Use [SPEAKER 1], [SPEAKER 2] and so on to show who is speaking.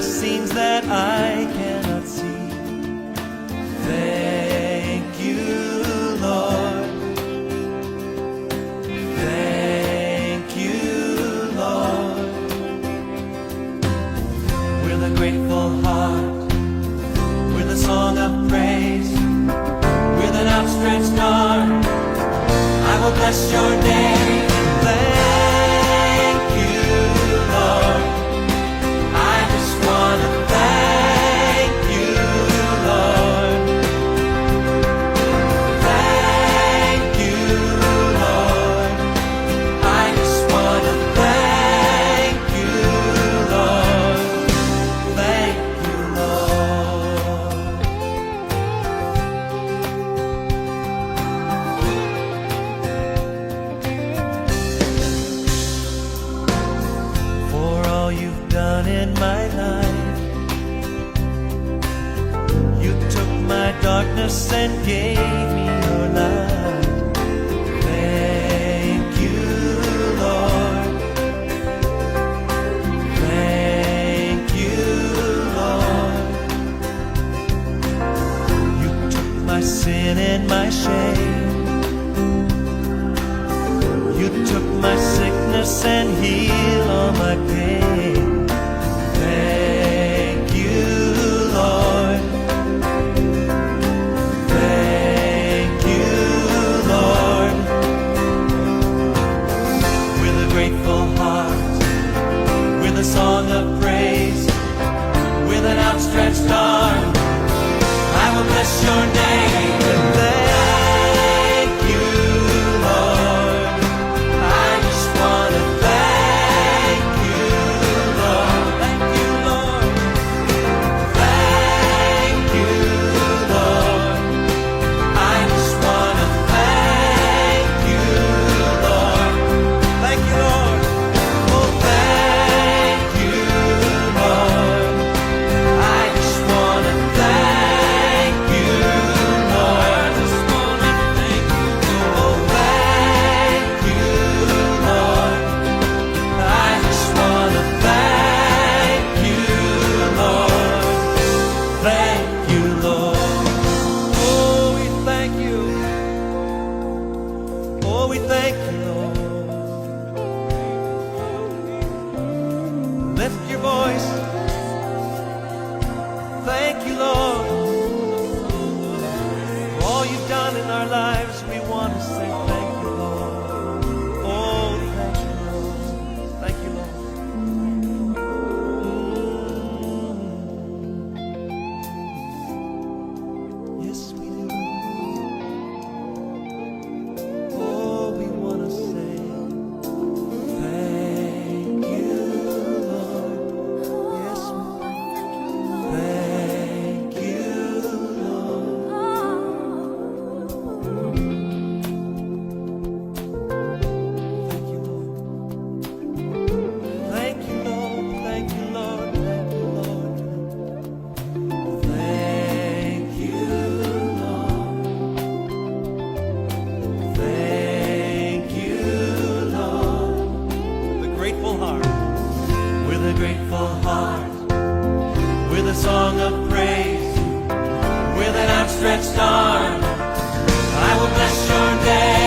[SPEAKER 1] scenes that I cannot see. Thank you, Lord. Thank you, Lord. With a grateful heart, with a song of praise, with an outstretched arm, I will bless your name. Thank you, Lord. I just want to thank you, Lord. Thank you, Lord. I just want to thank you, Lord. Thank you, Lord. For all you've done in my life, you took my darkness and gave me your light. Thank you, Lord. Thank you, Lord. You took my sin and my shame. You took my sickness and healed all my pain. Thank you, Lord. Thank you, Lord. With a grateful heart, with a song of praise, with an outstretched arm, I will bless your name. Thank you, Lord. I just want to thank you, Lord. Thank you, Lord. Thank you, Lord. I just want to thank you, Lord. Thank you, Lord. Oh, thank you, Lord. I just want to thank you, Lord. I just want to thank you, Lord. Oh, thank you, Lord. I just want to thank you, Lord. Thank you, Lord. Oh, we thank you. Oh, we thank you, Lord. Lift your voice. Thank you, Lord. For all you've done in our lives, we want to say thank you, Lord. Oh, thank you, Lord. Thank you, Lord. Yes, we do. Oh, we want to say thank you, Lord. Yes, we thank you, Lord. Thank you, Lord. Thank you, Lord. Thank you, Lord. Thank you, Lord. Thank you, Lord. Thank you, Lord. With a grateful heart, with a grateful heart, with a song of praise, with an outstretched arm, I will bless your name.